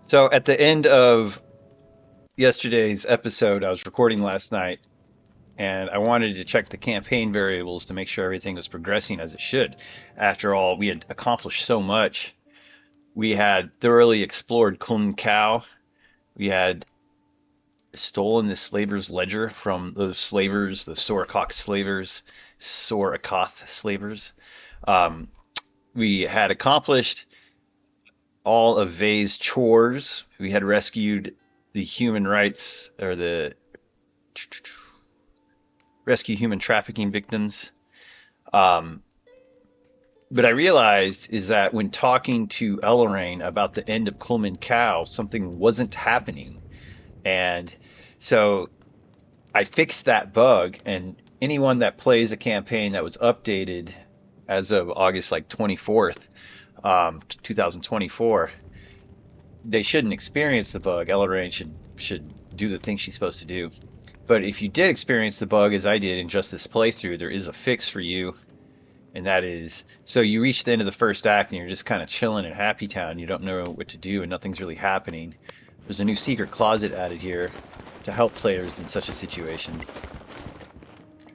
So at the end of yesterday's episode, I was recording last night, and I wanted to check the campaign variables to make sure everything was progressing as it should. After all, we had accomplished so much. We had thoroughly explored Kun Cow. We had stolen the slaver's ledger from those slavers, the Sorakoth slavers, Sorakoth slavers. Um, we had accomplished all of Vay's chores. We had rescued the human rights or the rescue human trafficking victims. Um, but I realized is that when talking to Elleraine about the end of Coleman Cow, something wasn't happening. And so I fixed that bug, and anyone that plays a campaign that was updated as of August like 24th, 2024, they shouldn't experience the bug. Elleraine should do the thing she's supposed to do. But if you did experience the bug as I did in just this playthrough, there is a fix for you, and that is so you reach the end of the first act and you're just kind of chilling in Happy Town. You don't know what to do and nothing's really happening. There's a new secret closet added here to help players in such a situation.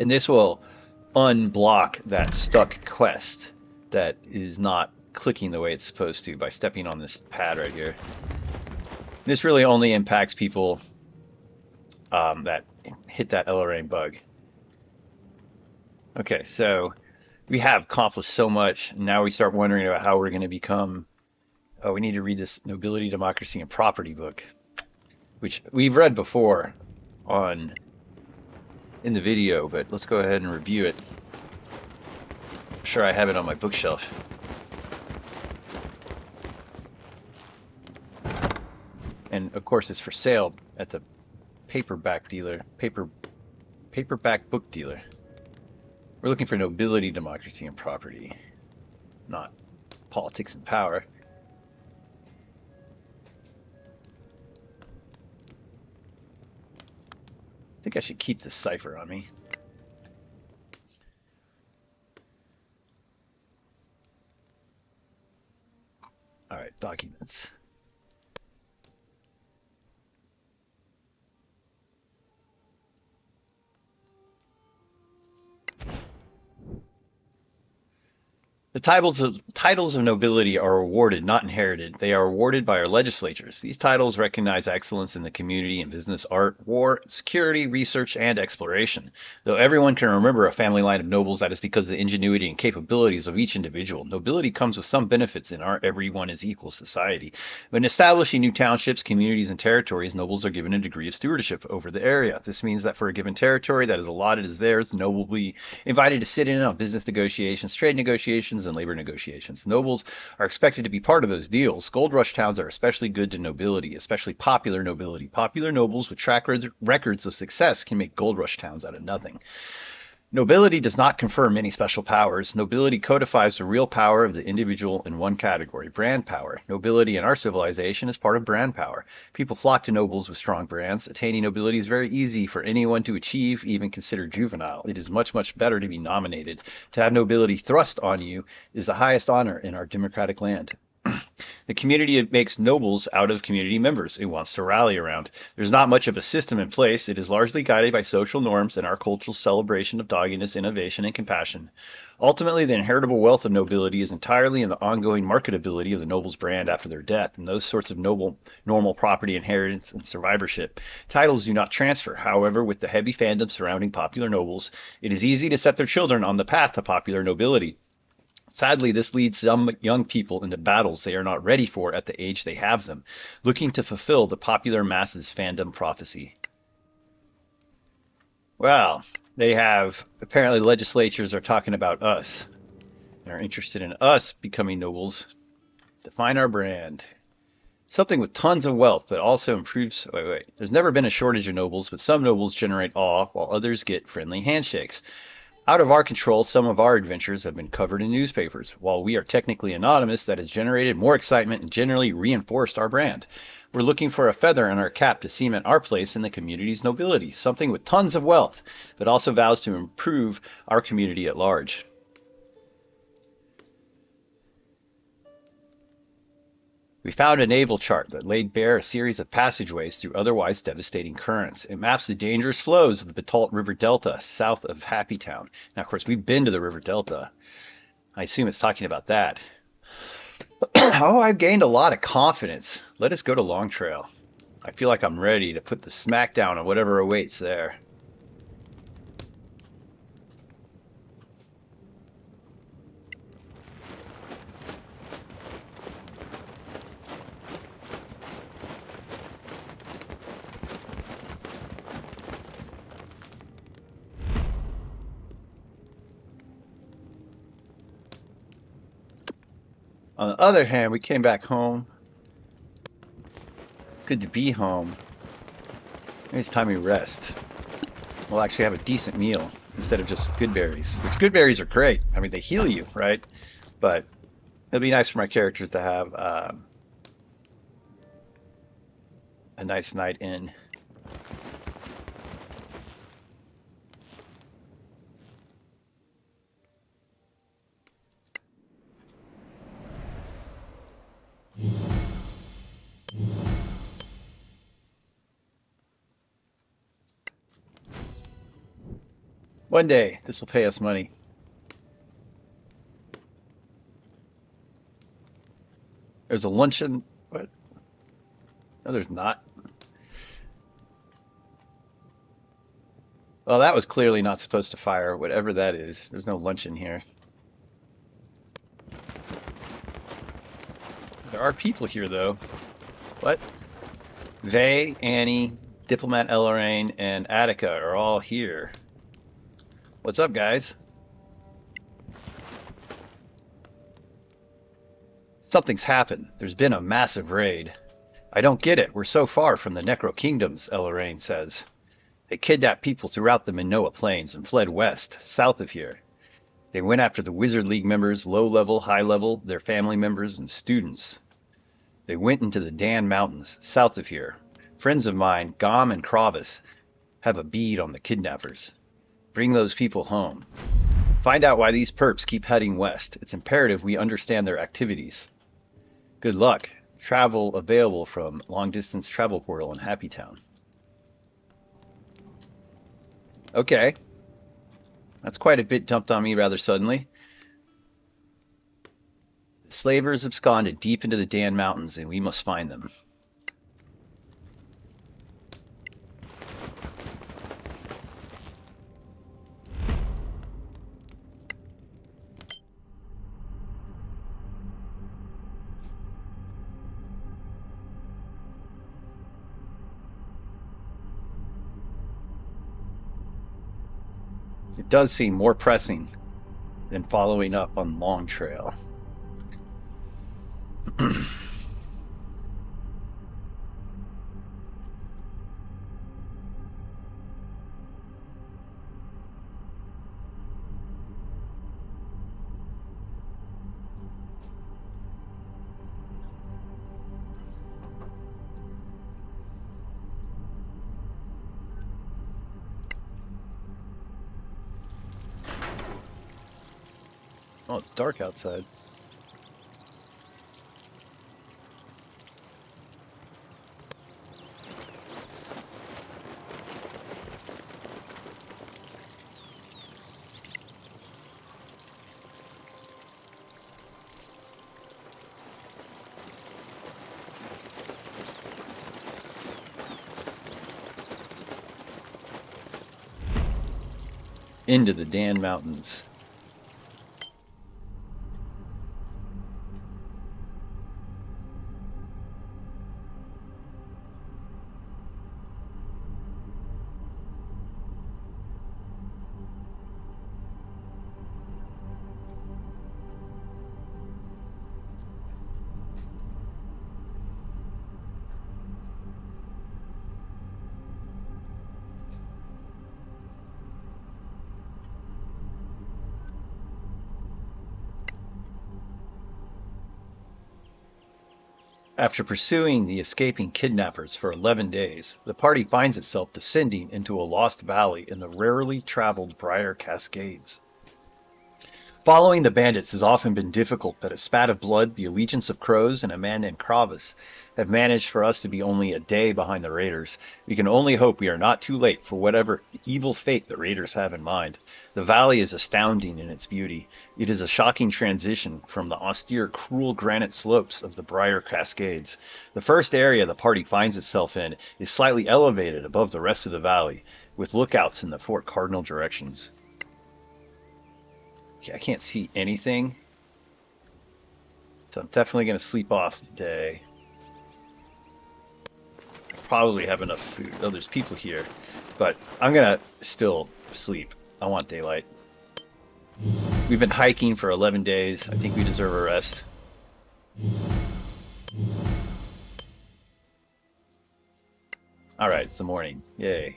And this will unblock that stuck quest that is not clicking the way it's supposed to by stepping on this pad right here. This really only impacts people that hit that Elleraine bug. Okay, so we have accomplished so much. Now we start wondering about how we're going to become. Oh, we need to read this Nobility, Democracy, and Property book, which we've read before on in the video, but let's go ahead and review it. I'm sure I have it on my bookshelf. And of course, it's for sale at the paperback dealer, paperback book dealer. We're looking for nobility, democracy, and property, not politics and power. I think I should keep this cipher on me. All right, documents. The titles of nobility are awarded, not inherited. They are awarded by our legislatures. These titles recognize excellence in the community in business, art, war, security, research, and exploration. Though everyone can remember a family line of nobles, that is because of the ingenuity and capabilities of each individual. Nobility comes with some benefits in our everyone is equal society. When establishing new townships, communities, and territories, nobles are given a degree of stewardship over the area. This means that for a given territory that is allotted as theirs, the noble will be invited to sit in on business negotiations, trade negotiations, and labor negotiations. Nobles are expected to be part of those deals. Gold rush towns are especially good to nobility, especially popular nobility. Popular nobles with track records of success can make gold rush towns out of nothing. Nobility does not confer many special powers. Nobility codifies the real power of the individual in one category, brand power. Nobility in our civilization is part of brand power. People flock to nobles with strong brands. Attaining nobility is very easy for anyone to achieve, even considered juvenile. It is much, much better to be nominated. To have nobility thrust on you is the highest honor in our democratic land. The community makes nobles out of community members it wants to rally around. There's not much of a system in place. It is largely guided by social norms and our cultural celebration of dogginess, innovation, and compassion. Ultimately, the inheritable wealth of nobility is entirely in the ongoing marketability of the noble's brand after their death, and those sorts of normal property inheritance and survivorship. Titles do not transfer. However, with the heavy fandom surrounding popular nobles, it is easy to set their children on the path to popular nobility. Sadly, this leads some young people into battles they are not ready for at the age they have them, looking to fulfill the popular masses fandom prophecy. Well, they have apparently legislatures are talking about us and are interested in us becoming nobles. Define our brand. Something with tons of wealth, but also improves. Wait. There's never been a shortage of nobles, but some nobles generate awe while others get friendly handshakes. Out of our control, some of our adventures have been covered in newspapers. While we are technically anonymous, that has generated more excitement and generally reinforced our brand. We're looking for a feather in our cap to cement our place in the community's nobility, something with tons of wealth, but also vows to improve our community at large. We found a naval chart that laid bare a series of passageways through otherwise devastating currents. It maps the dangerous flows of the Betalt River Delta south of Happytown. Now, of course, we've been to the River Delta. I assume it's talking about that. Oh, I've gained a lot of confidence. Let us go to Long Trail. I feel like I'm ready to put the smack down on whatever awaits there. On the other hand, we came back home. Good to be home. Maybe it's time we rest. We'll actually have a decent meal instead of just good berries. Which good berries are great. I mean, they heal you, right? But it'll be nice for my characters to have a nice night in. One day, this will pay us money. There's a luncheon. What? No, there's not. Well, that was clearly not supposed to fire, whatever that is. There's no luncheon here. There are people here, though. What? Vay, Annie, Diplomat Elleraine, and Attica are all here. What's up, guys? Something's happened. There's been a massive raid. I don't get it. We're so far from the Necro Kingdoms, Elleraine says. They kidnapped people throughout the Minoa Plains and fled west, south of here. They went after the Wizard League members, low level, high level, their family members, and students. They went into the Daan Mountains, south of here. Friends of mine, Gom and Kravis, have a bead on the kidnappers. Bring those people home. Find out why these perps keep heading west. It's imperative we understand their activities. Good luck. Travel available from Long Distance Travel Portal in Happytown. Okay. That's quite a bit dumped on me rather suddenly. The slavers absconded deep into the Daan Mountains, and we must find them. It does seem more pressing than following up on Long Trail. Oh, it's dark outside. Into the Daan Mountains. After pursuing the escaping kidnappers for 11 days, the party finds itself descending into a lost valley in the rarely traveled Briar Cascades. Following the bandits has often been difficult, but a spat of blood, the allegiance of crows, and a man named Kravis have managed for us to be only a day behind the raiders. We can only hope we are not too late for whatever evil fate the raiders have in mind. The valley is astounding in its beauty. It is a shocking transition from the austere, cruel granite slopes of the Briar Cascades. The first area the party finds itself in is slightly elevated above the rest of the valley, with lookouts in the four cardinal directions. Okay, I can't see anything, so I'm definitely going to sleep off today. Probably have enough food. Oh, there's people here, but I'm going to still sleep. I want daylight. We've been hiking for 11 days. I think we deserve a rest. All right, it's the morning. Yay.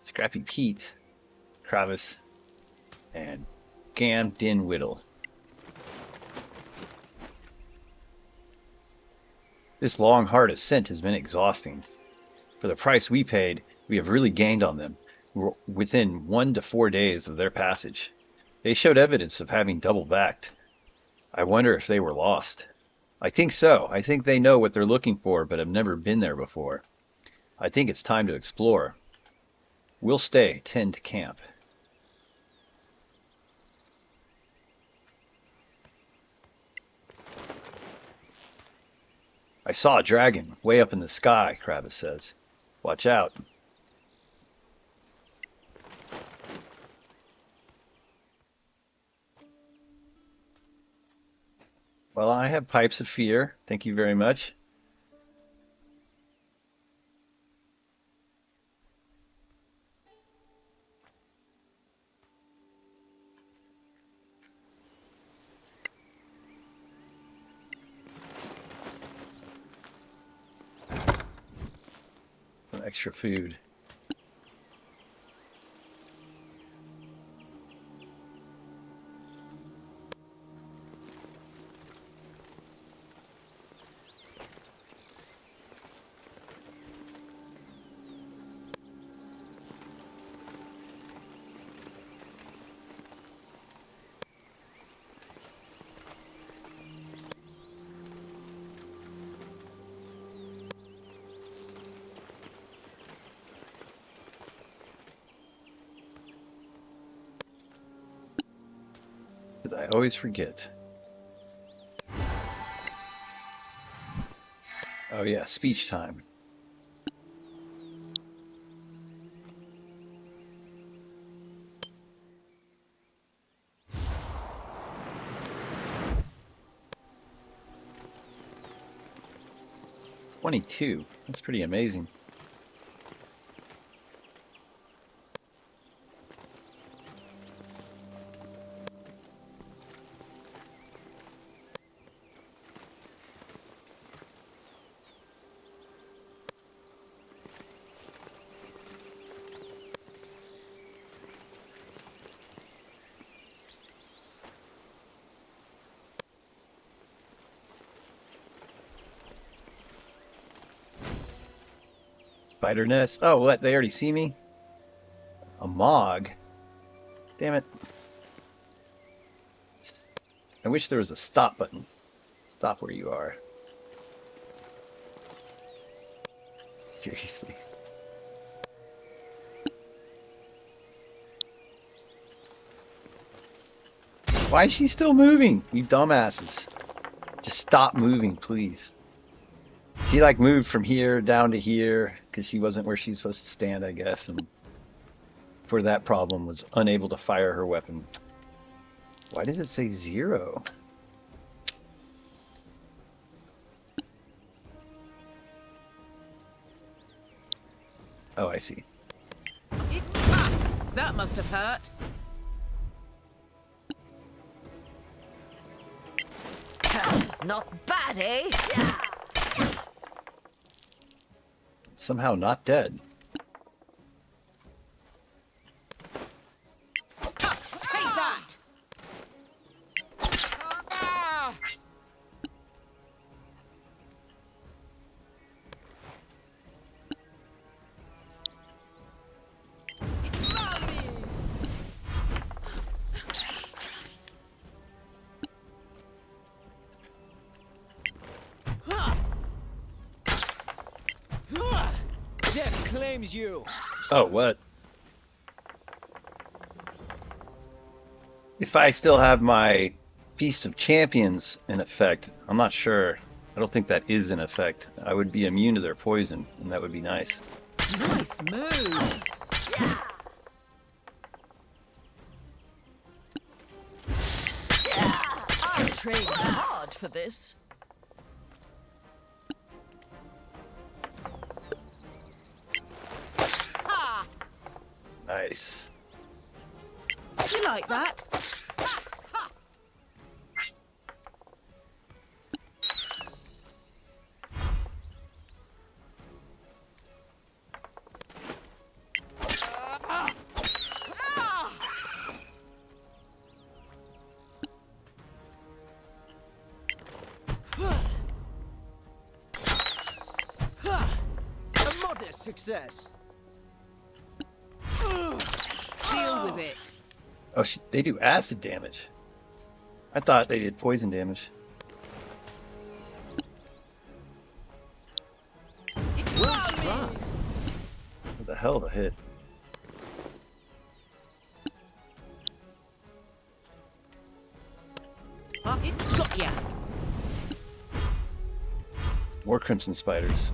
Scrappy Pete, Kravis, and Gam Din Whittle. This long, hard ascent has been exhausting. For the price we paid, we have really gained on them. We're within 1 to 4 days of their passage. They showed evidence of having double backed. I wonder if they were lost. I think so. I think they know what they're looking for, but have never been there before. I think it's time to explore. We'll stay, tend to camp. I saw a dragon way up in the sky, Kravis says. Watch out. Well, I have pipes of fear. Thank you very much. Some extra food. I always forget. Oh yeah, speech time. $22. That's pretty amazing. Spider nest. Oh, what? They already see me? A Mog? Damn it. I wish there was a stop button. Stop where you are. Seriously. Why is she still moving? You dumbasses. Just stop moving, please. She like moved from here down to here because she wasn't where she's supposed to stand, I guess, and for that problem was unable to fire her weapon. Why does it say 0? Oh, I see. That must have hurt. Not bad, eh? Yeah. Somehow not dead. Take that! claims you. Oh, what? If I still have my Feast of Champions in effect, I'm not sure. I don't think that is in effect. I would be immune to their poison, and that would be nice. Nice move. I've trained hard for this. Ha! Nice. You like that? A modest success. Deal with it. Oh, they do acid damage. I thought they did poison damage. Well struck. That was a hell of a hit. Got ya. More crimson spiders.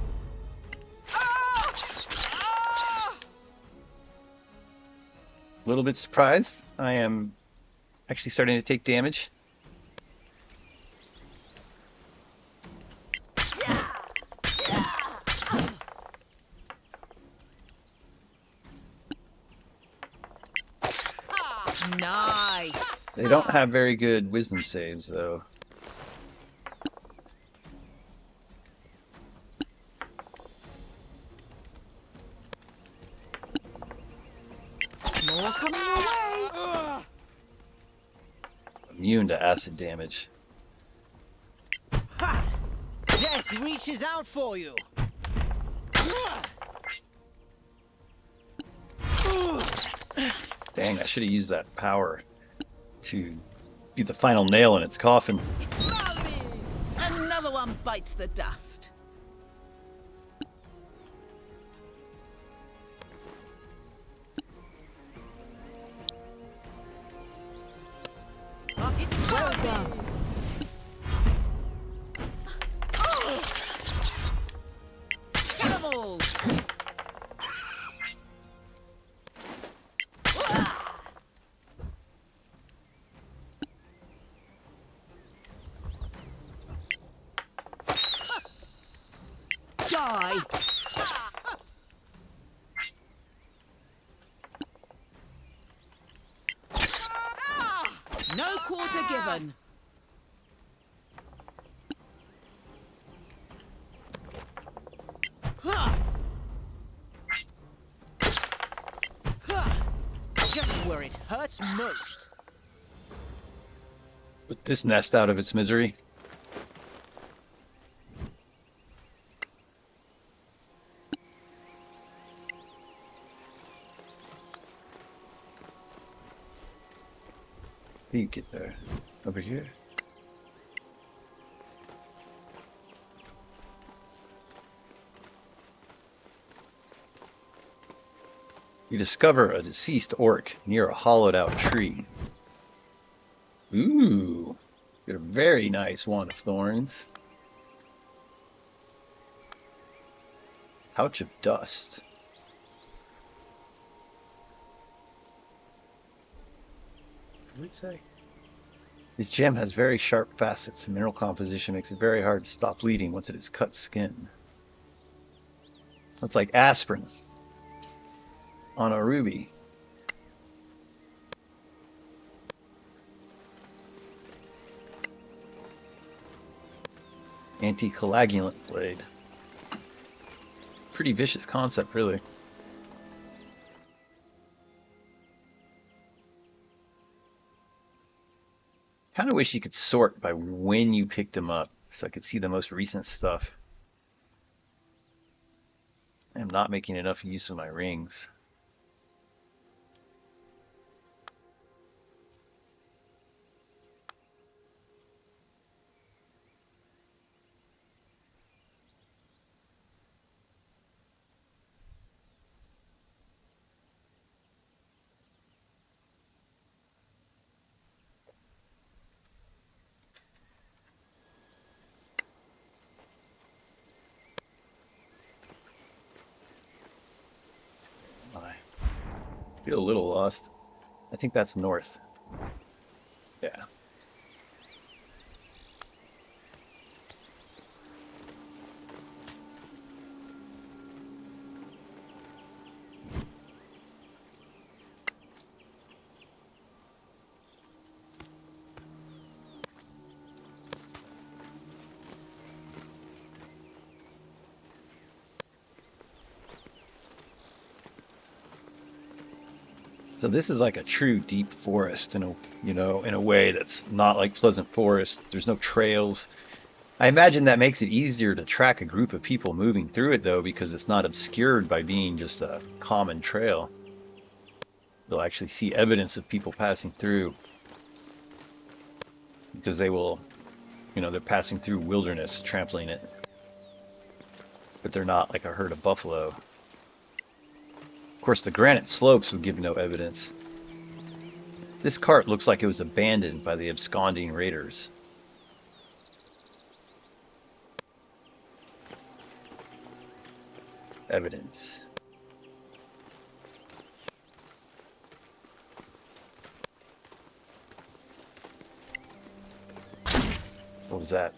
A little bit surprised. I am actually starting to take damage. Nice. They don't have very good wisdom saves, though. More coming your way. Immune to acid damage. Ha! Death reaches out for you. Dang, I should have used that power to be the final nail in its coffin. Another one bites the dust. Well done. Kill 'em all. Die. No quarter given. Just where it hurts most. Put this nest out of its misery. How do you get there? Over here? You discover a deceased orc near a hollowed out tree. Ooh, get a very nice wand of thorns. Pouch of dust. What did it say? This gem has very sharp facets. The mineral composition makes it very hard to stop bleeding once it has cut skin. It's like aspirin on a ruby. Anti-coagulant blade. Pretty vicious concept, really. Kind of wish you could sort by when you picked them up, so I could see the most recent stuff. I'm not making enough use of my rings. Feel a little lost. I think that's north. Yeah. So this is like a true deep forest in a, in a way that's not like Pleasant Forest. There's no trails. I imagine that makes it easier to track a group of people moving through it though, because it's not obscured by being just a common trail. They'll actually see evidence of people passing through because they will, they're passing through wilderness, trampling it, but they're not like a herd of buffalo. Of course, the granite slopes would give no evidence. This cart looks like it was abandoned by the absconding raiders. Evidence. What was that?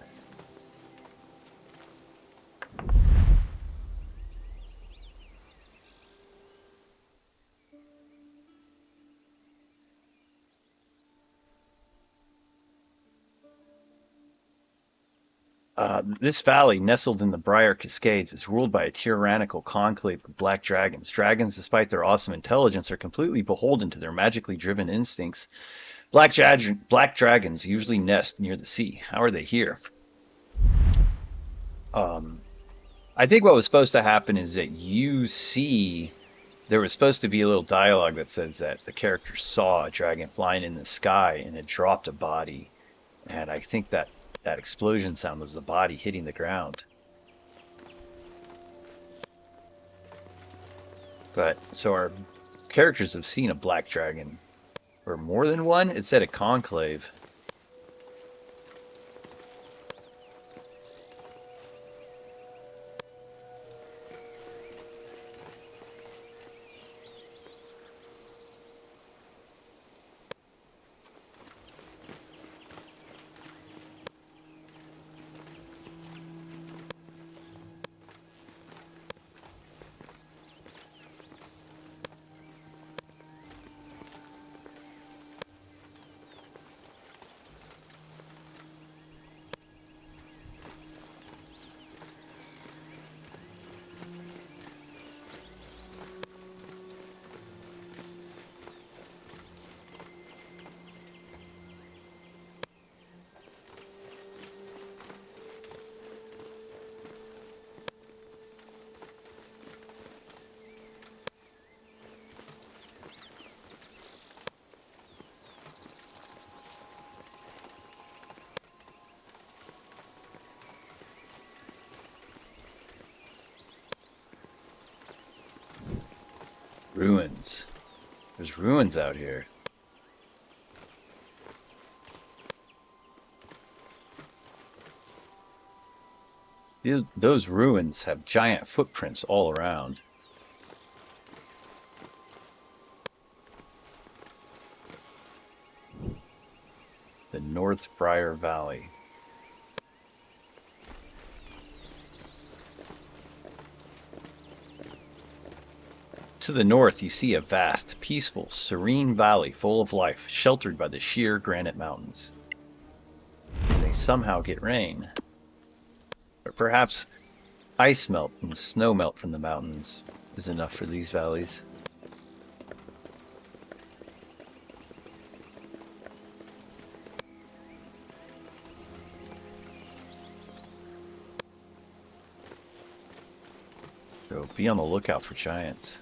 This valley, nestled in the Briar Cascades, is ruled by a tyrannical conclave of black dragons. Dragons, despite their awesome intelligence, are completely beholden to their magically driven instincts. Black dragons usually nest near the sea. How are they here? Um, I think what was supposed to happen is that there was supposed to be a little dialogue that says that the character saw a dragon flying in the sky and it dropped a body. And I think that explosion sound was the body hitting the ground. But so our characters have seen a black dragon, or more than one. It said a conclave. Ruins. There's ruins out here. Those ruins have giant footprints all around. The North Briar Valley. To the north, you see a vast, peaceful, serene valley full of life, sheltered by the sheer granite mountains. They somehow get rain. Or perhaps ice melt and snow melt from the mountains is enough for these valleys. So be on the lookout for giants.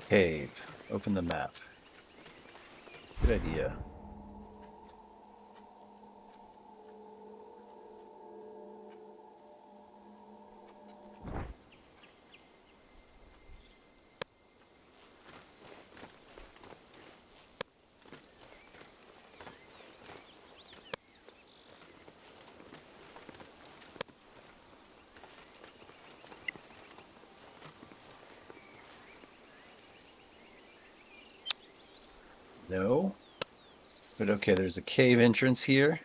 Cave. Open the map. Good idea. No. But okay, there's a cave entrance here.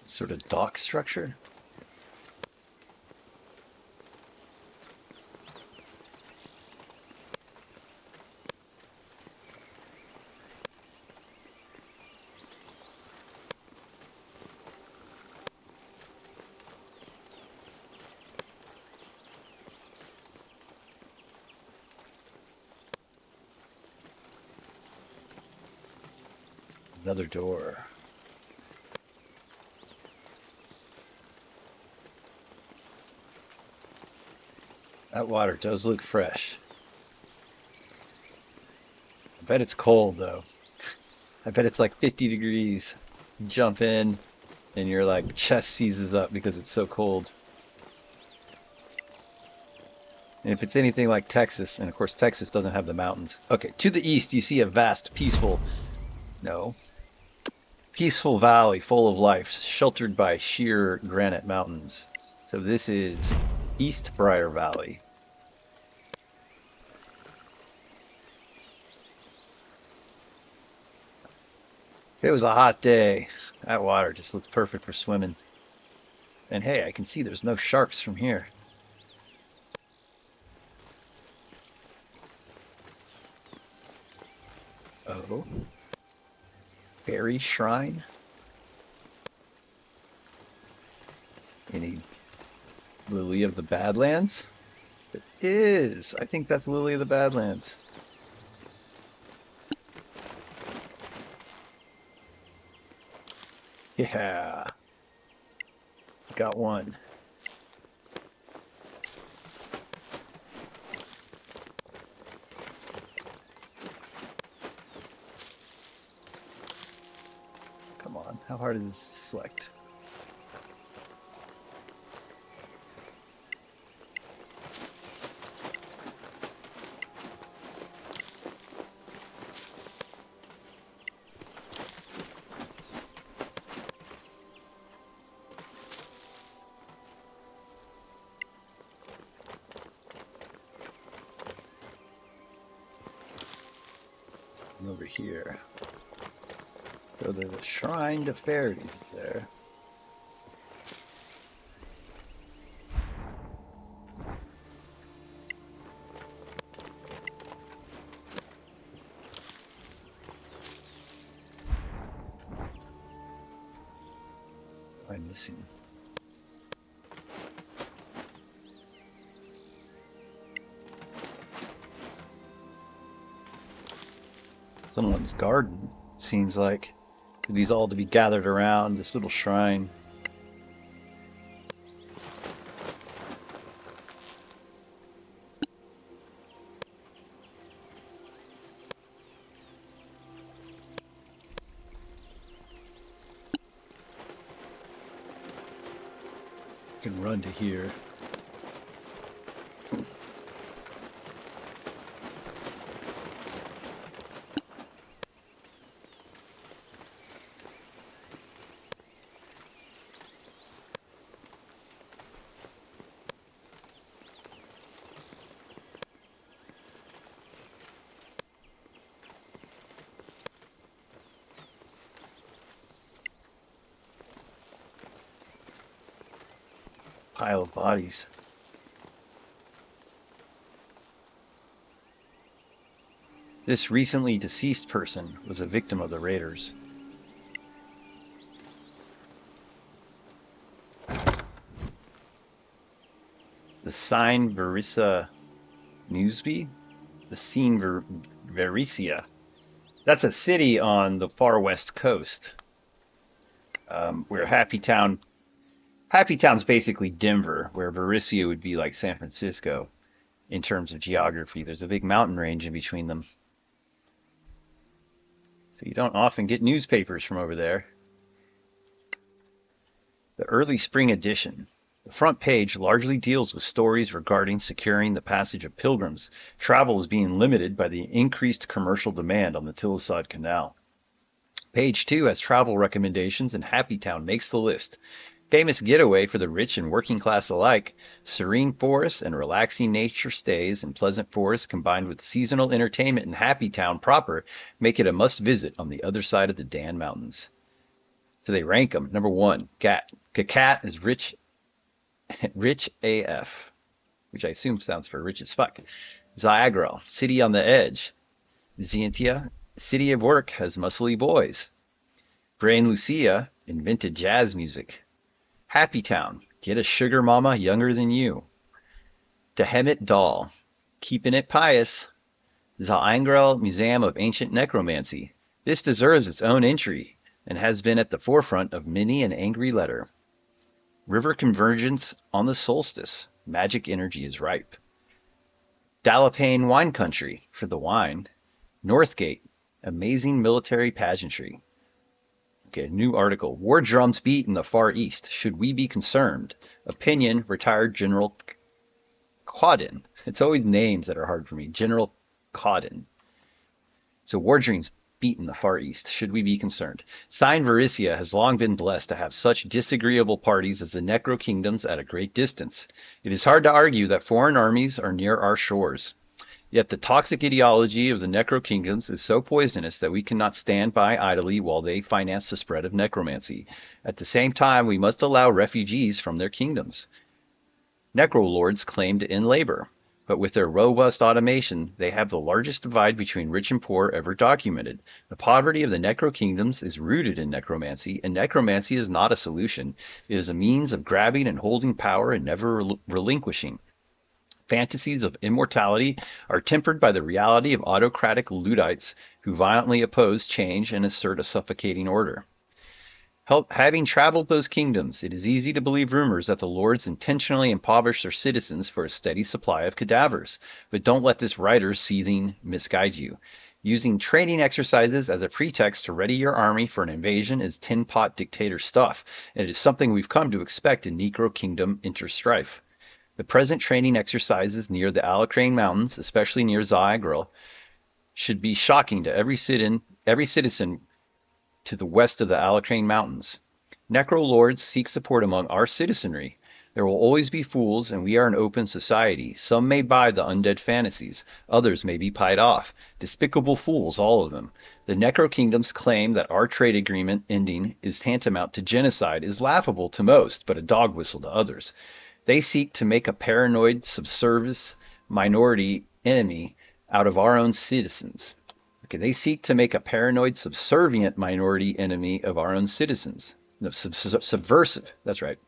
Sort of dock structure. Another door. That water does look fresh. I bet it's cold though. I bet it's like 50 degrees. You jump in and your like chest seizes up because it's so cold. And if it's anything like Texas, and of course Texas doesn't have the mountains. Okay, to the east you see a vast, peaceful valley full of life, sheltered by sheer granite mountains. So this is East Briar Valley. It was a hot day. That water just looks perfect for swimming. And hey, I can see there's no sharks from here. Oh, fairy shrine? Any Lily of the Badlands? It is. I think that's Lily of the Badlands. Yeah, got one. Come on, how hard is this to select? And over here. So there's a shrine to fairies there. What am I missing? Someone's garden, seems like. For these all to be gathered around this little shrine. Can run to here. Pile of bodies. This recently deceased person was a victim of the raiders. The sign Verissa Newsby? The scene Vericia. That's a city on the far west coast, where Happy Town's basically Denver, where Varicia would be like San Francisco in terms of geography. There's a big mountain range in between them. So you don't often get newspapers from over there. The early spring edition. The front page largely deals with stories regarding securing the passage of pilgrims. Travel is being limited by the increased commercial demand on the Tillisod Canal. Page 2 has travel recommendations, and Happy Town makes the list. Famous getaway for the rich and working class alike. Serene forests and relaxing nature stays in pleasant forests combined with seasonal entertainment in Happy Town proper make it a must visit on the other side of the Daan Mountains. So they rank them. Number 1, Kakat is rich AF, which I assume stands for rich as fuck. Ziagral, city on the edge. Xientia, city of work, has muscly boys. Brain Lucia invented jazz music. Happy Town, get a sugar mama younger than you. Dehemet Dal, keeping it pious. Zaangral Museum of Ancient Necromancy. This deserves its own entry and has been at the forefront of many an angry letter. River convergence on the solstice. Magic energy is ripe. Dallapane Wine Country, for the wine. Northgate, amazing military pageantry. Okay, new article. War drums beat in the Far East. Should we be concerned? Opinion, retired General Cawdin. It's always names that are hard for me. General Cawdin. So war dreams beat in the Far East. Should we be concerned? Sign Varicia has long been blessed to have such disagreeable parties as the Necro Kingdoms at a great distance. It is hard to argue that foreign armies are near our shores. Yet the toxic ideology of the Necro Kingdoms is so poisonous that we cannot stand by idly while they finance the spread of necromancy. At the same time, we must allow refugees from their kingdoms. Necro lords claim to end labor, but with their robust automation, they have the largest divide between rich and poor ever documented. The poverty of the Necro Kingdoms is rooted in necromancy, and necromancy is not a solution. It is a means of grabbing and holding power and never relinquishing. Fantasies of immortality are tempered by the reality of autocratic Luddites who violently oppose change and assert a suffocating order. Having traveled those kingdoms, it is easy to believe rumors that the lords intentionally impoverish their citizens for a steady supply of cadavers. But don't let this writer's seething misguide you. Using training exercises as a pretext to ready your army for an invasion is tin-pot dictator stuff, and it is something we've come to expect in Necro Kingdom interstrife. The present training exercises near the Alacrane Mountains, especially near Zaagral, should be shocking to every citizen to the west of the Alacrane Mountains. Necro lords seek support among our citizenry. There will always be fools, and we are an open society. Some may buy the undead fantasies. Others may be pied off. Despicable fools, all of them. The Necro Kingdom's claim that our trade agreement ending is tantamount to genocide is laughable to most, but a dog whistle to others. They seek to make a paranoid, subservious minority enemy out of our own citizens. Okay, they seek to make a paranoid, subservient minority enemy of our own citizens. No, subversive. That's right.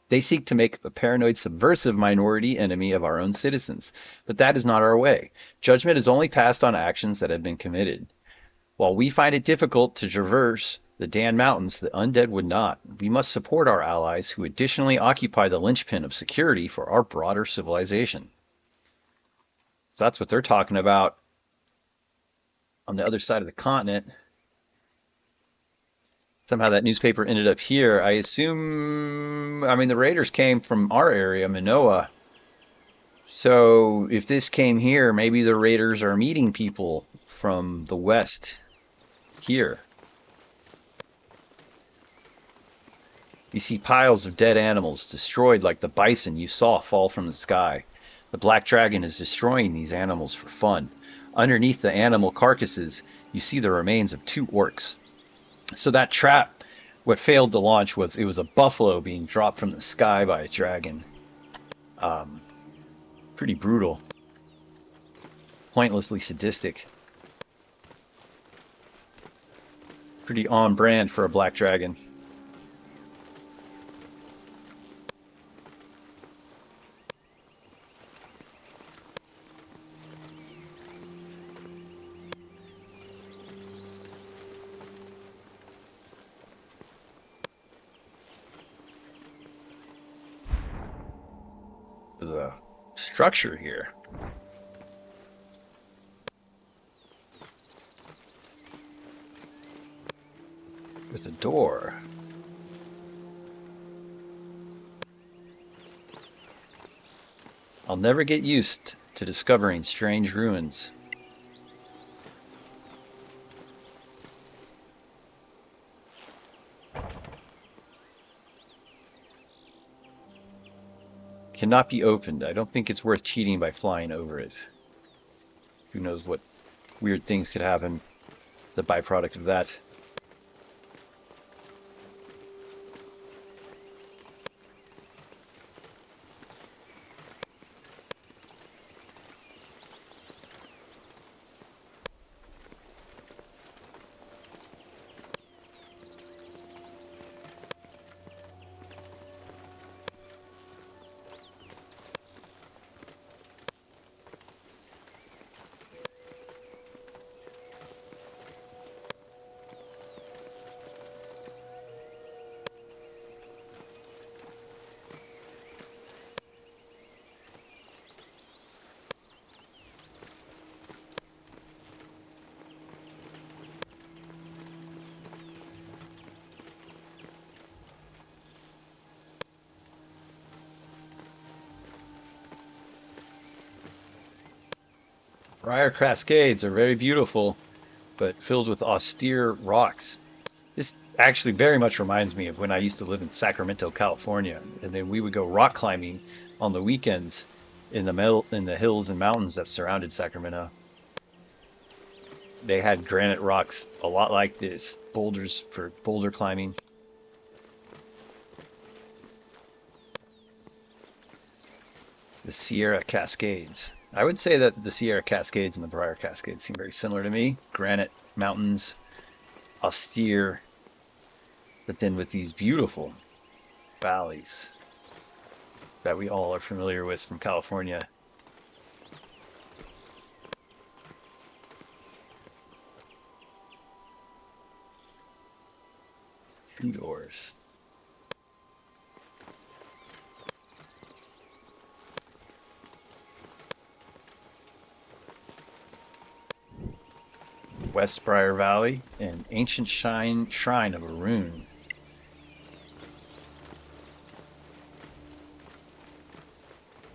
They seek to make a paranoid, subversive minority enemy of our own citizens. But that is not our way. Judgment is only passed on actions that have been committed. While we find it difficult to traverse the Daan Mountains, the undead would not. We must support our allies who additionally occupy the linchpin of security for our broader civilization. So that's what they're talking about on the other side of the continent. Somehow that newspaper ended up here. I assume, the raiders came from our area, Manoa. So if this came here, maybe the raiders are meeting people from the west here. You see piles of dead animals, destroyed like the bison you saw fall from the sky. The black dragon is destroying these animals for fun. Underneath the animal carcasses, you see the remains of 2 orcs. So that trap, what failed to launch was a buffalo being dropped from the sky by a dragon. Pretty brutal. Pointlessly sadistic. Pretty on brand for a black dragon. There's a structure here. With a door. I'll never get used to discovering strange ruins. Cannot be opened. I don't think it's worth cheating by flying over it. Who knows what weird things could happen, the byproduct of that. Briar Cascades are very beautiful, but filled with austere rocks. This actually very much reminds me of when I used to live in Sacramento, California, and then we would go rock climbing on the weekends in the hills and mountains that surrounded Sacramento. They had granite rocks a lot like this, boulders for boulder climbing. The Sierra Cascades. I would say that the Sierra Cascades and the Briar Cascades seem very similar to me. Granite mountains, austere, but then with these beautiful valleys that we all are familiar with from California. Two doors. West Briar Valley, an ancient shrine of a rune.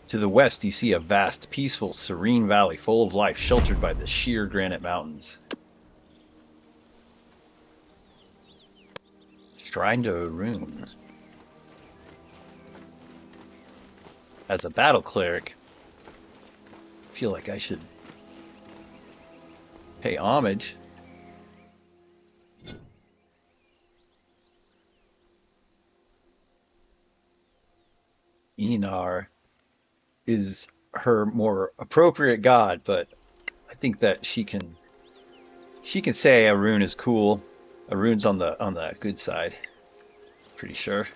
To the west, you see a vast, peaceful, serene valley full of life, sheltered by the sheer granite mountains. Shrine to a rune. As a battle cleric, I feel like I should pay homage. Enar is her more appropriate god, but I think that she can say a rune is cool. A rune's on the good side. Pretty sure.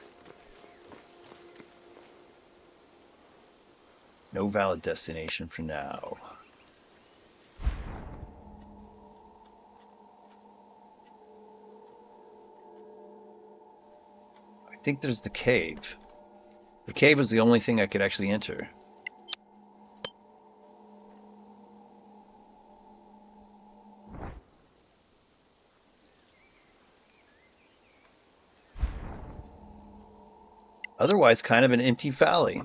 No valid destination for now. I think there's the cave. The cave was the only thing I could actually enter. Otherwise, kind of an empty valley.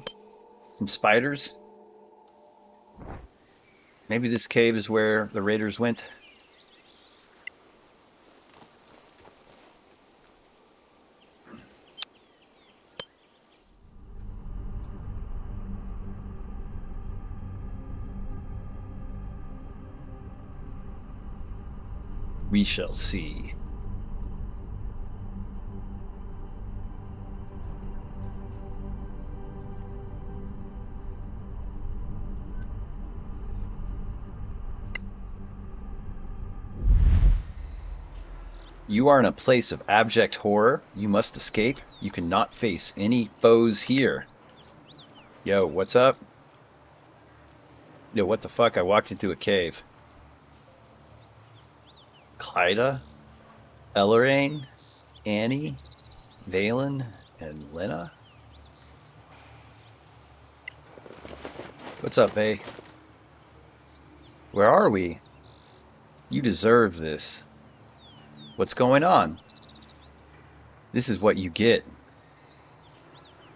Some spiders. Maybe this cave is where the raiders went. We shall see. You are in a place of abject horror. You must escape. You cannot face any foes here. Yo, what's up? Yo, what the fuck? I walked into a cave. Clyda, Elleraine, Annie, Valen, and Lena? What's up, Bay? Where are we? You deserve this. What's going on? This is what you get.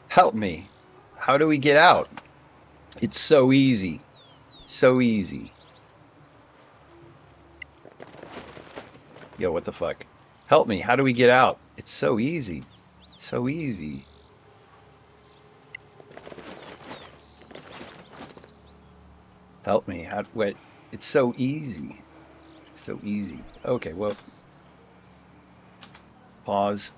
Help me. How do we get out? It's so easy. So easy. Yo, what the fuck? Help me. How do we get out? It's so easy. So easy. Help me. How? Wait. It's so easy. So easy. Okay, well. Pause.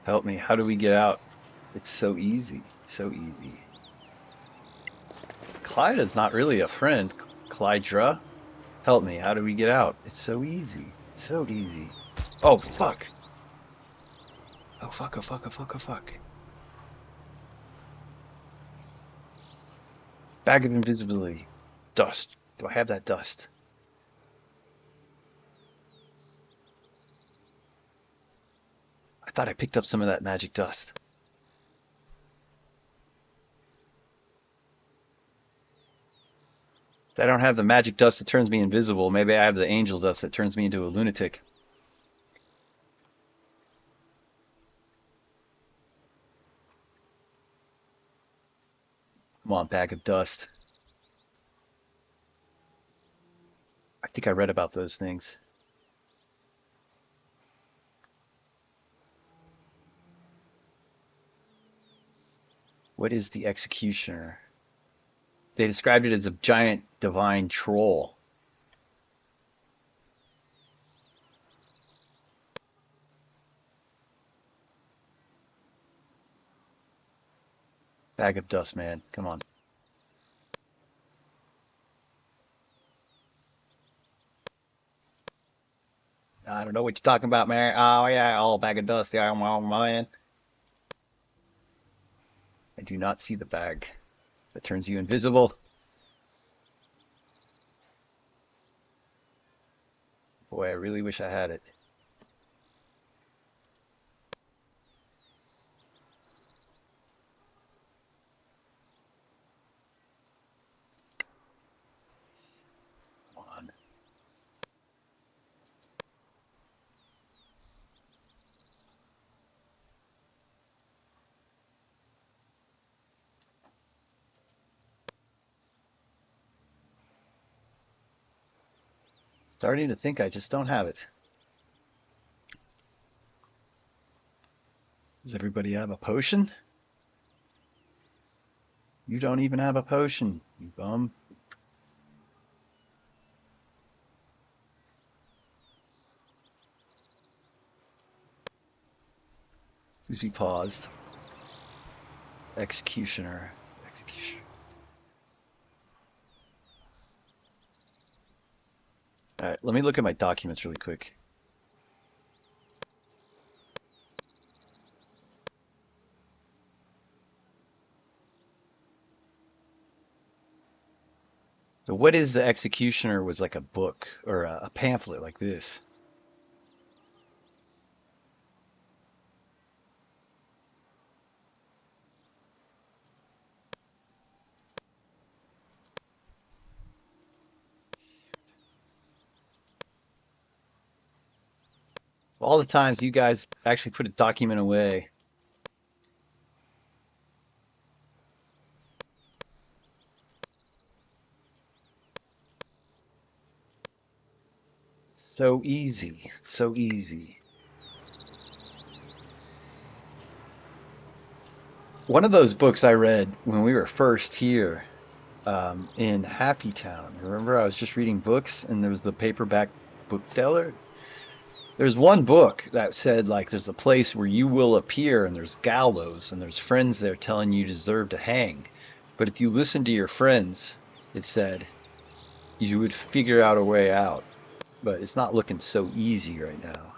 Help me. How do we get out? It's so easy. So easy. Clyde is not really a friend. Clydra. Help me. How do we get out? It's so easy. So easy. Oh, fuck. Oh, fuck, oh, fuck, oh, fuck, oh, fuck. Bag of invisibility. Dust. Do I have that dust? I thought I picked up some of that magic dust. If I don't have the magic dust that turns me invisible, maybe I have the angel dust that turns me into a lunatic. Come on, bag of dust. I think I read about those things. What is the executioner? They described it as a giant divine troll. Bag of dust, man. Come on. I don't know what you're talking about, man. Oh, yeah, all bag of dust. Yeah, man. I do not see the bag that turns you invisible. Boy, I really wish I had it. Come on. Starting to think I just don't have it. Does everybody have a potion? You don't even have a potion, you bum. Please be paused. Executioner. Executioner. Alright, let me look at my documents really quick. So what is the executioner was like a book or a pamphlet like this. All the times you guys actually put a document away. So easy. So easy. One of those books I read when we were first here in Happy Town. Remember, I was just reading books and there was the paperback book dealer. There's one book that said, like, there's a place where you will appear and there's gallows and there's friends there telling you deserve to hang. But if you listen to your friends, it said, you would figure out a way out. But it's not looking so easy right now.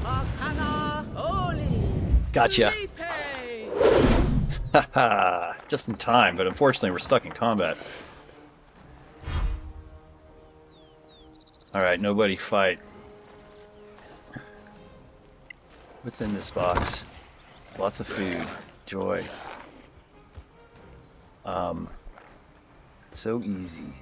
Arcana Holy. Gotcha. Felipe. Haha. just in time, but unfortunately we're stuck in combat. Alright, nobody fight. What's in this box? Lots of food. Joy. So easy.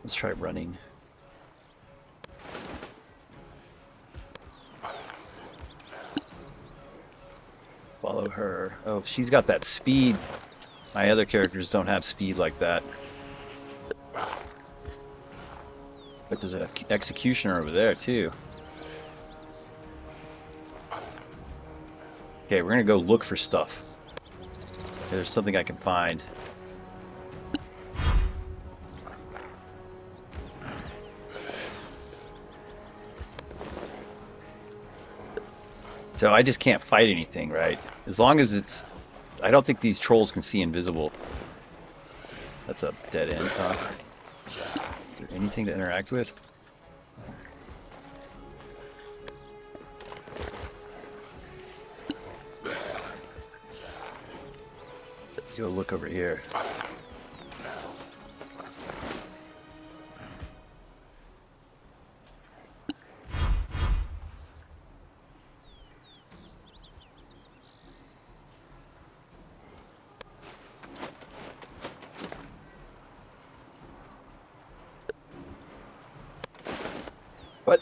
Let's try running. Follow her. Oh, she's got that speed. My other characters don't have speed like that. But there's an executioner over there too. Okay, we're gonna go look for stuff. There's something I can find. So I just can't fight anything, right? As long as it's... I don't think these trolls can see invisible. That's a dead end, huh? Is there anything to interact with? Go look over here. What?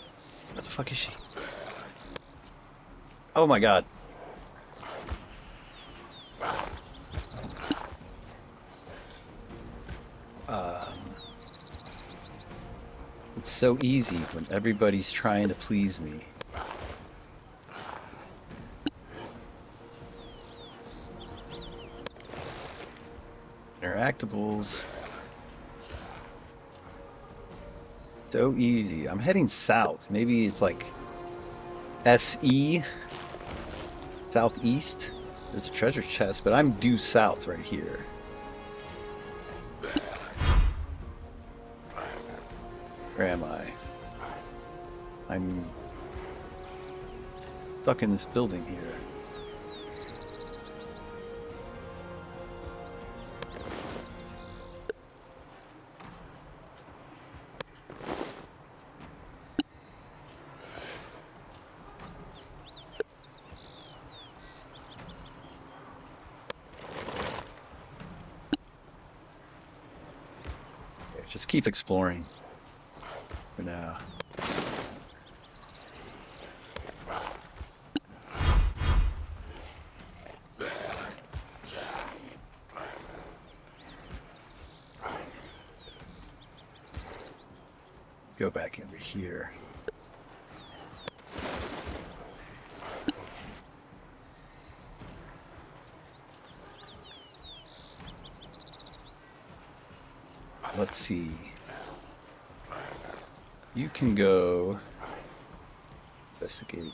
What the fuck is she? Oh my god. It's so easy when everybody's trying to please me. Interactables. So easy. I'm heading south. Maybe it's like SE, southeast. There's a treasure chest, but I'm due south right here. Where am I? I'm stuck in this building here. Okay, just keep exploring for now. Go back over here. Let's see. You can go investigate.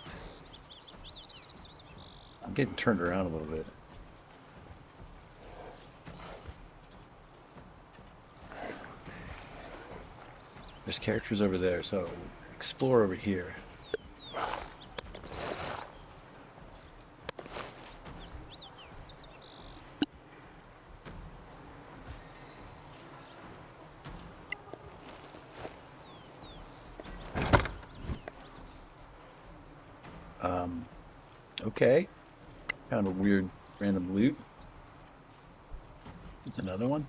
I'm getting turned around a little bit. There's characters over there, so explore over here. Okay. Kind of weird random loot. There's another one.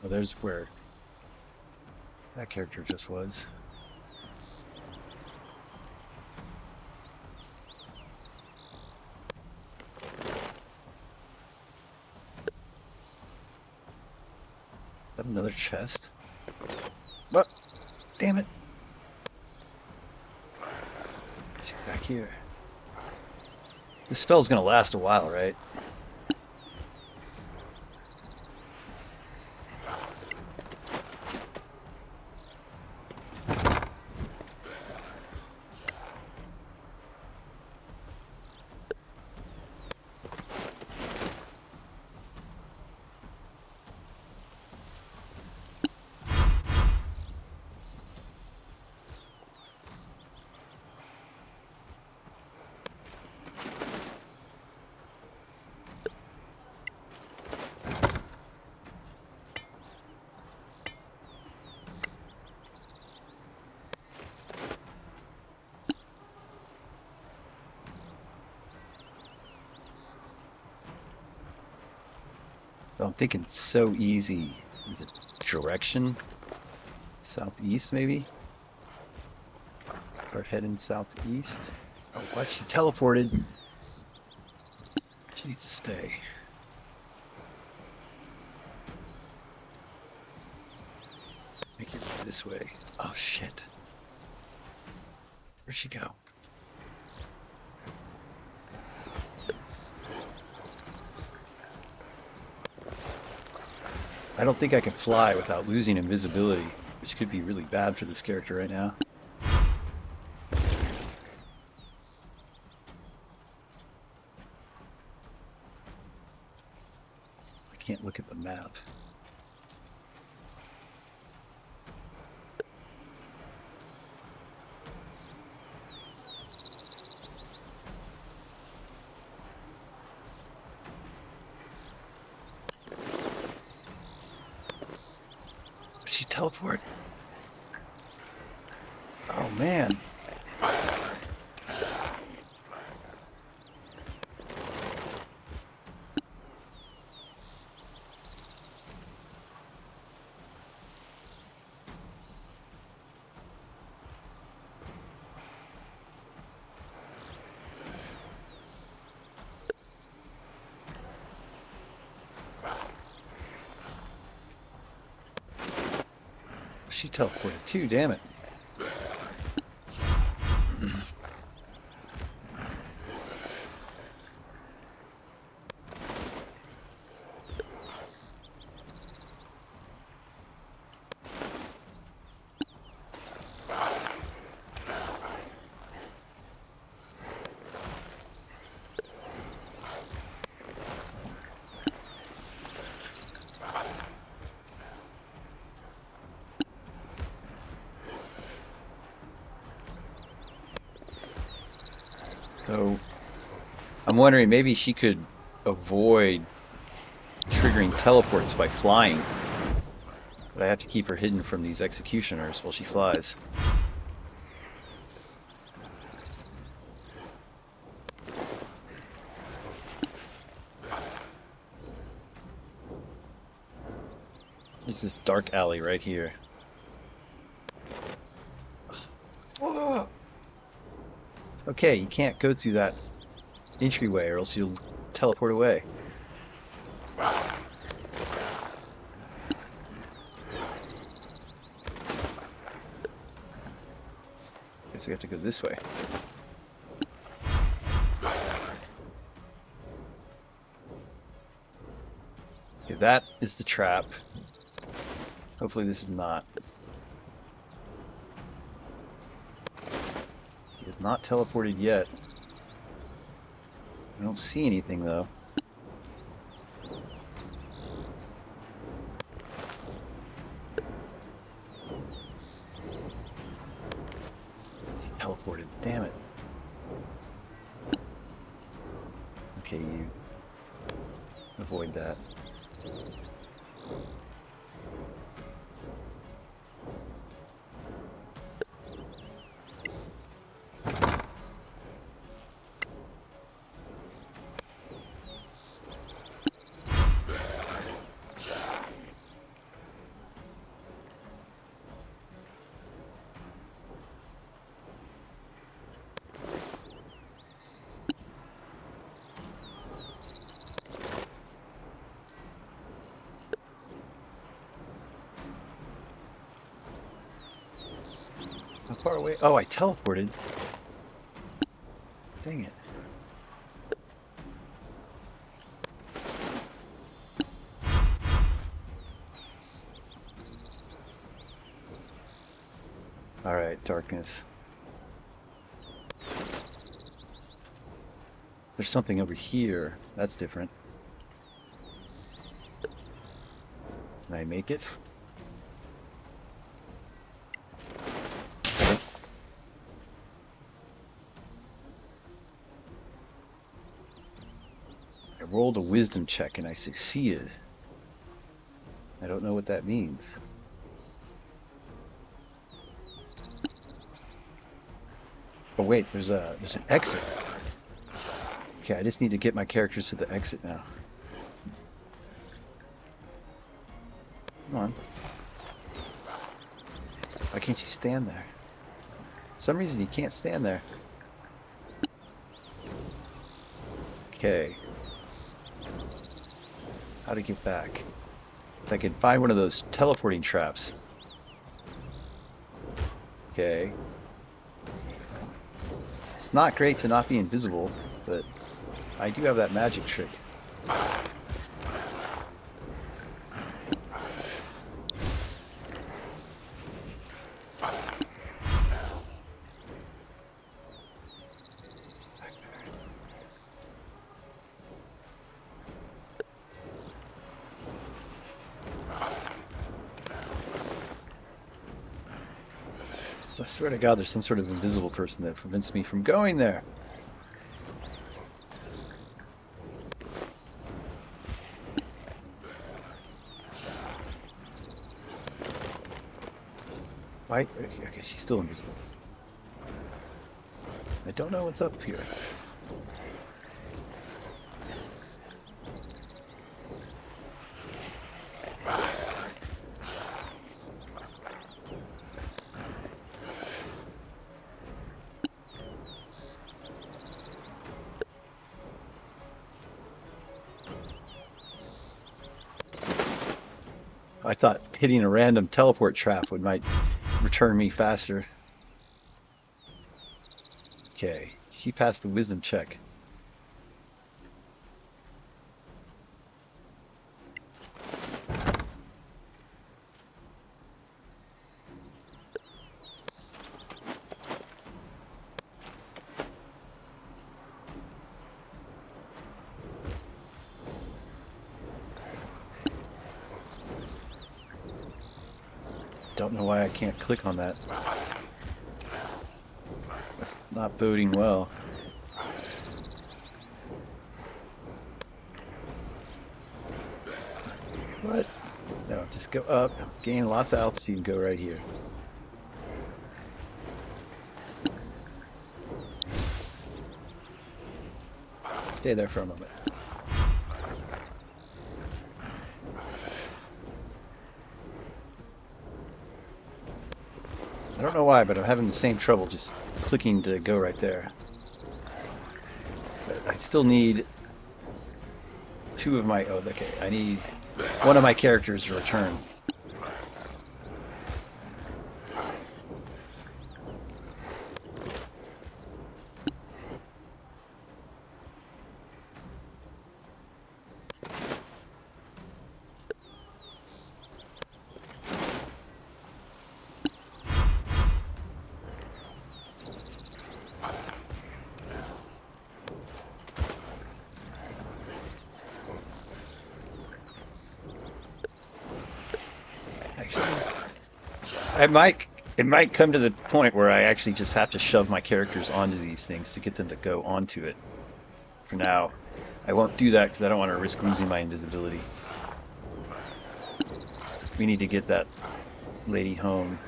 Oh, there's where that character just was. Is that another chest? What? Damn it. She's back here. This spell's gonna last a while, right? So I'm thinking so easy. Is it direction? Southeast, maybe? Start heading southeast. Oh, what? She teleported. She needs to stay. Make it this way. Oh, shit. Where'd she go? I don't think I can fly without losing invisibility, which could be really bad for this character right now. I can't look at the map. She teleport? Oh man. She teleported too, damn it. So I'm wondering maybe she could avoid triggering teleports by flying. But I have to keep her hidden from these executioners while she flies. There's this dark alley right here. Whoa. Okay, you can't go through that entryway or else you'll teleport away. Guess we have to go this way. Okay, that is the trap. Hopefully this is not. He is not teleported yet. I don't see anything though. He teleported, damn it. Okay, you avoid that. How far away? Oh, I teleported. Dang it. Alright, darkness. There's something over here. That's different. Can I make it? I rolled a wisdom check and I succeeded. I don't know what that means. Oh wait, there's an exit. Okay, I just need to get my characters to the exit now. Come on. Why can't you stand there? For some reason you can't stand there. Okay. How to get back? If I can find one of those teleporting traps. Okay. It's not great to not be invisible, but I do have that magic trick. So I swear to God, there's some sort of invisible person that prevents me from going there. Why? Okay, she's still invisible. I don't know what's up here. I thought hitting a random teleport trap might return me faster. Okay, she passed the wisdom check. Don't know why I can't click on that. That's not boding well. What? No, just go up, gain lots of altitude, and go right here. Stay there for a moment. I don't know why, but I'm having the same trouble just clicking to go right there. But I still need two of my... Oh, okay. I need one of my characters to return. It might come to the point where I actually just have to shove my characters onto these things to get them to go onto it. For now, I won't do that because I don't want to risk losing my invisibility. We need to get that lady home.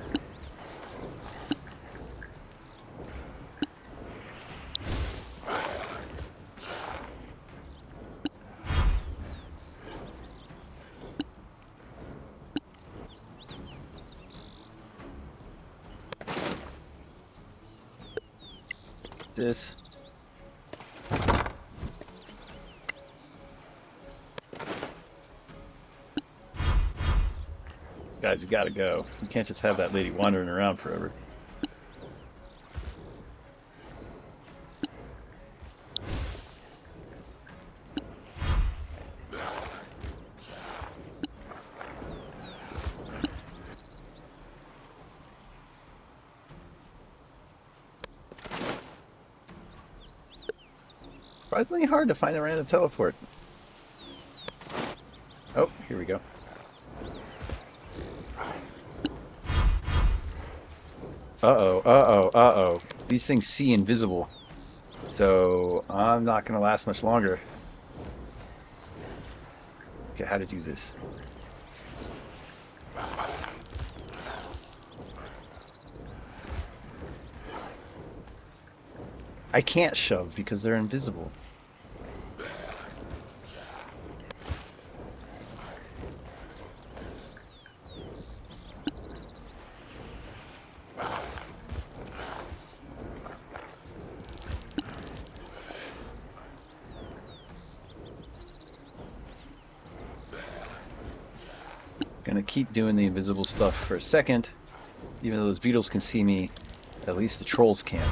This. Guys, we gotta go. We can't just have that lady wandering around forever. surprisingly hard to find a random teleport. Oh, here we go. Uh-oh, uh-oh, uh-oh. These things see invisible. So I'm not going to last much longer. Okay, how to do this. I can't shove because they're invisible. Gonna keep doing the invisible stuff for a second. Even though those beetles can see me, at least the trolls can't.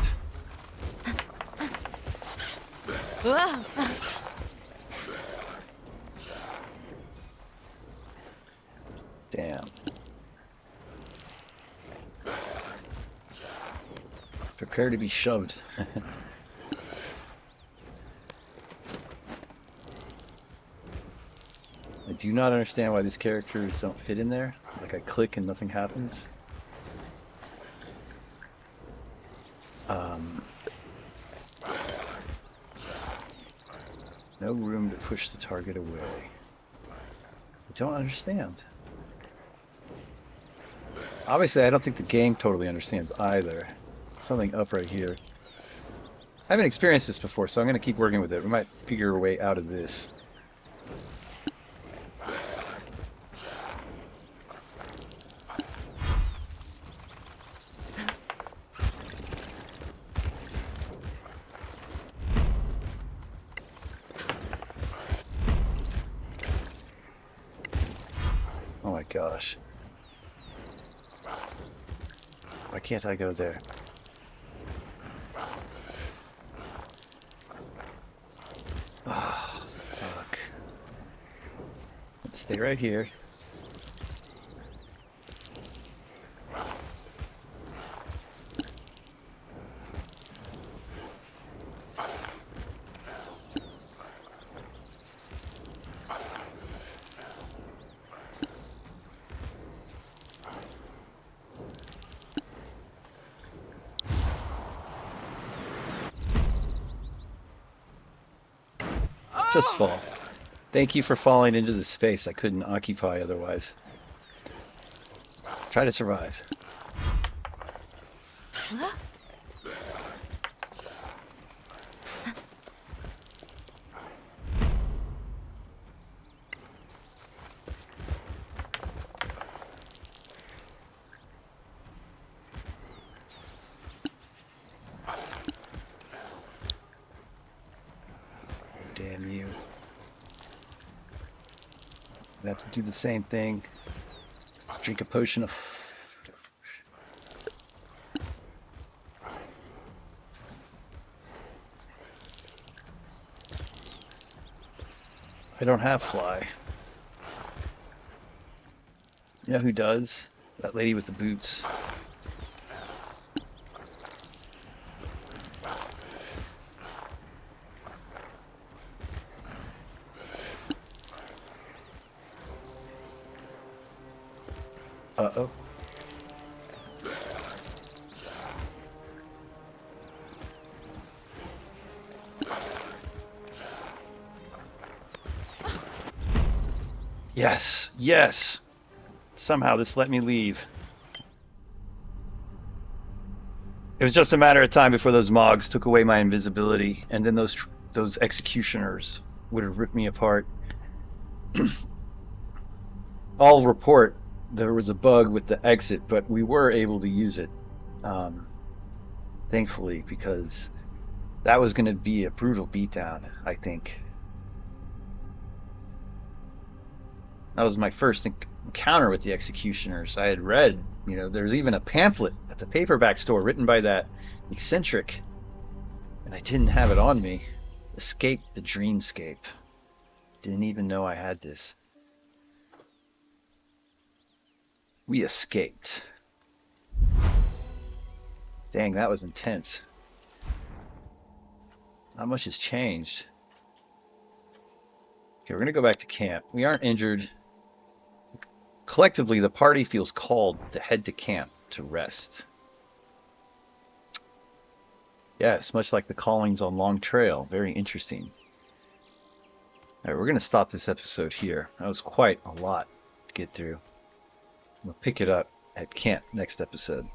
Damn. Prepare to be shoved. I do not understand why these characters don't fit in there. Like I click and nothing happens. No room to push the target away. I don't understand. Obviously, I don't think the game totally understands either. Something up right here. I haven't experienced this before, so I'm going to keep working with it. We might figure a way out of this. Oh my gosh. Why can't I go there? Ah, fuck. Let's stay right here. Just fall. Thank you for falling into the space I couldn't occupy otherwise. Try to survive. Damn you. I have to do the same thing. Drink a potion of... I don't have fly. You know who does? That lady with the boots. Uh-oh. Yes, yes. Somehow this let me leave. It was just a matter of time before those Mogs took away my invisibility, and then those executioners would have ripped me apart. I'll report there was a bug with the exit, but we were able to use it, thankfully, because that was going to be a brutal beatdown, I think. That was my first encounter with the executioners. I had read, there's even a pamphlet at the paperback store written by that eccentric, and I didn't have it on me. Escape the dreamscape. Didn't even know I had this. We escaped. Dang, that was intense. Not much has changed. Okay, we're going to go back to camp. We aren't injured. Collectively, the party feels called to head to camp to rest. Yes, much like the callings on Long Trail. Very interesting. All right, we're going to stop this episode here. That was quite a lot to get through. We'll pick it up at camp next episode.